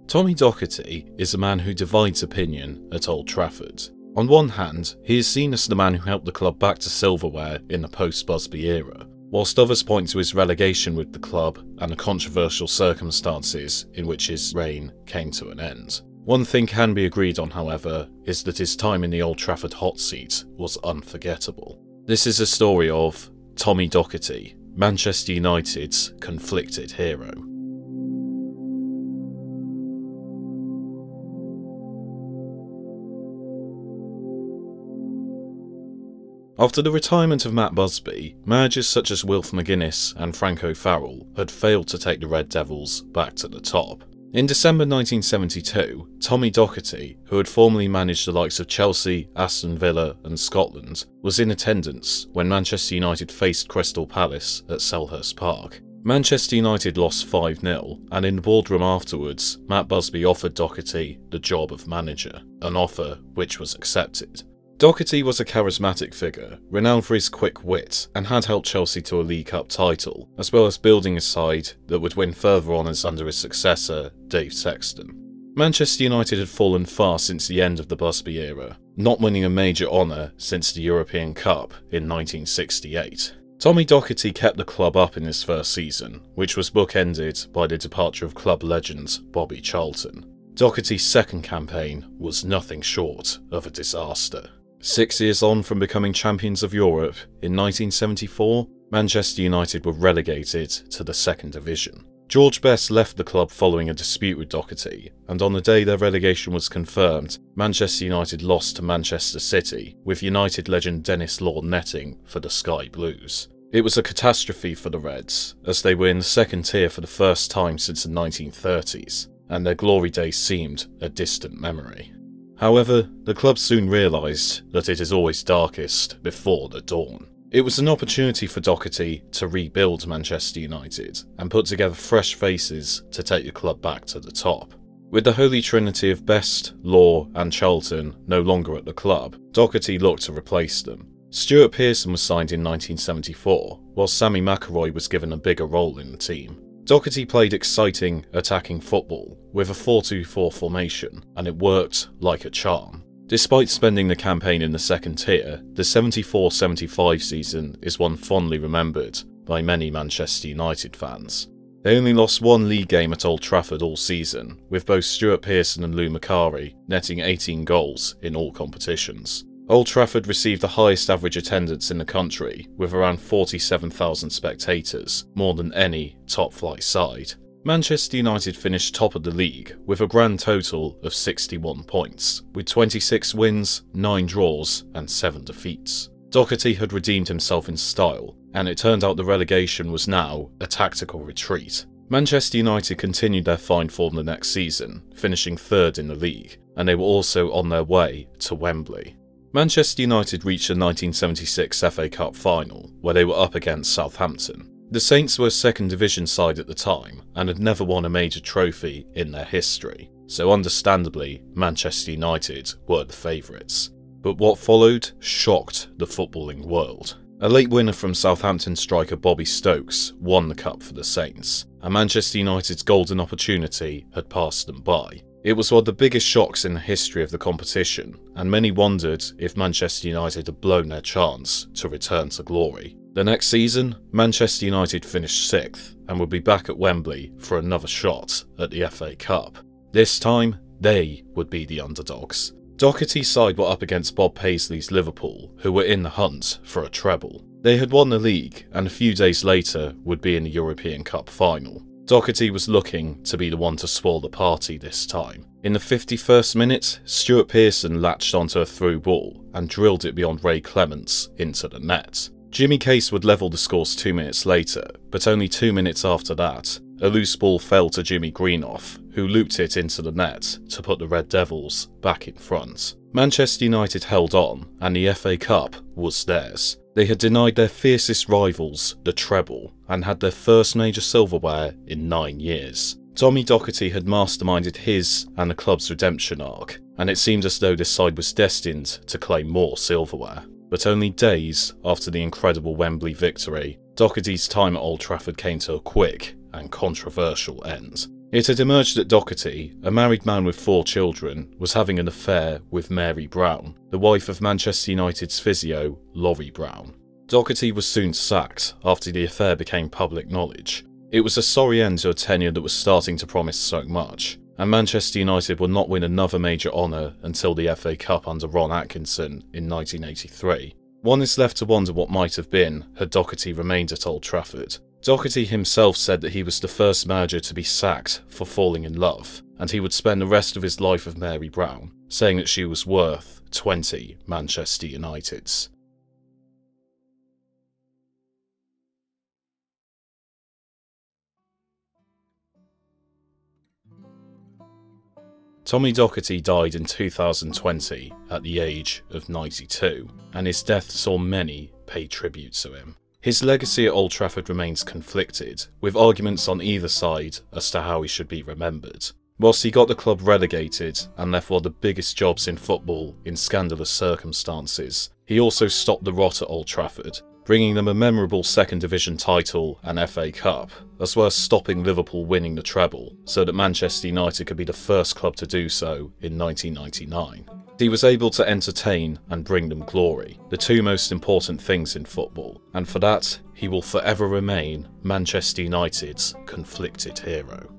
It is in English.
Tommy Docherty is a man who divides opinion at Old Trafford. On one hand, he is seen as the man who helped the club back to silverware in the post-Busby era, whilst others point to his relegation with the club and the controversial circumstances in which his reign came to an end. One thing can be agreed on, however, is that his time in the Old Trafford hot seat was unforgettable. This is a story of Tommy Docherty, Manchester United's conflicted hero. After the retirement of Matt Busby, managers such as Wilf McGuinness and Frank O'Farrell had failed to take the Red Devils back to the top. In December 1972, Tommy Docherty, who had formerly managed the likes of Chelsea, Aston Villa and Scotland, was in attendance when Manchester United faced Crystal Palace at Selhurst Park. Manchester United lost 5-0, and in the boardroom afterwards, Matt Busby offered Docherty the job of manager, an offer which was accepted. Docherty was a charismatic figure, renowned for his quick wit, and had helped Chelsea to a League Cup title, as well as building a side that would win further honours under his successor, Dave Sexton. Manchester United had fallen far since the end of the Busby era, not winning a major honour since the European Cup in 1968. Tommy Docherty kept the club up in his first season, which was bookended by the departure of club legend Bobby Charlton. Docherty's second campaign was nothing short of a disaster. 6 years on from becoming champions of Europe, in 1974, Manchester United were relegated to the second division. George Best left the club following a dispute with Docherty, and on the day their relegation was confirmed, Manchester United lost to Manchester City, with United legend Dennis Law netting for the Sky Blues. It was a catastrophe for the Reds, as they were in the second tier for the first time since the 1930s, and their glory days seemed a distant memory. However, the club soon realised that it is always darkest before the dawn. It was an opportunity for Docherty to rebuild Manchester United and put together fresh faces to take the club back to the top. With the holy trinity of Best, Law and Charlton no longer at the club, Docherty looked to replace them. Stuart Pearson was signed in 1974, while Sammy McIlroy was given a bigger role in the team. Docherty played exciting, attacking football with a 4-2-4 formation, and it worked like a charm. Despite spending the campaign in the second tier, the 74-75 season is one fondly remembered by many Manchester United fans. They only lost one league game at Old Trafford all season, with both Stuart Pearson and Lou Macari netting 18 goals in all competitions. Old Trafford received the highest average attendance in the country, with around 47,000 spectators, more than any top-flight side. Manchester United finished top of the league with a grand total of 61 points, with 26 wins, 9 draws and 7 defeats. Docherty had redeemed himself in style, and it turned out the relegation was now a tactical retreat. Manchester United continued their fine form the next season, finishing third in the league, and they were also on their way to Wembley. Manchester United reached the 1976 FA Cup final, where they were up against Southampton. The Saints were a second division side at the time, and had never won a major trophy in their history, so understandably, Manchester United were the favourites. But what followed shocked the footballing world. A late winner from Southampton striker Bobby Stokes won the cup for the Saints, and Manchester United's golden opportunity had passed them by. It was one of the biggest shocks in the history of the competition, and many wondered if Manchester United had blown their chance to return to glory. The next season, Manchester United finished 6th and would be back at Wembley for another shot at the FA Cup. This time, they would be the underdogs. Docherty's side were up against Bob Paisley's Liverpool, who were in the hunt for a treble. They had won the league, and a few days later would be in the European Cup final. Docherty was looking to be the one to spoil the party this time. In the 51st minute, Stuart Pearson latched onto a through ball and drilled it beyond Ray Clements into the net. Jimmy Case would level the scores 2 minutes later, but only 2 minutes after that, a loose ball fell to Jimmy Greenoff, who looped it into the net to put the Red Devils back in front. Manchester United held on, and the FA Cup was theirs. They had denied their fiercest rivals the treble, and had their first major silverware in 9 years. Tommy Docherty had masterminded his and the club's redemption arc, and it seemed as though this side was destined to claim more silverware. But only days after the incredible Wembley victory, Docherty's time at Old Trafford came to a quick and controversial end. It had emerged that Docherty, a married man with 4 children, was having an affair with Mary Brown, the wife of Manchester United's physio, Laurie Brown. Docherty was soon sacked after the affair became public knowledge. It was a sorry end to a tenure that was starting to promise so much, and Manchester United would not win another major honour until the FA Cup under Ron Atkinson in 1983. One is left to wonder what might have been had Docherty remained at Old Trafford. Docherty himself said that he was the first manager to be sacked for falling in love, and he would spend the rest of his life with Mary Brown, saying that she was worth 20 Manchester Uniteds. Tommy Docherty died in 2020 at the age of 92, and his death saw many pay tribute to him. His legacy at Old Trafford remains conflicted, with arguments on either side as to how he should be remembered. Whilst he got the club relegated and left one of the biggest jobs in football in scandalous circumstances, he also stopped the rot at Old Trafford, bringing them a memorable second division title and FA Cup, as well as stopping Liverpool winning the treble, so that Manchester United could be the first club to do so in 1999. He was able to entertain and bring them glory, the 2 most important things in football, and for that, he will forever remain Manchester United's conflicted hero.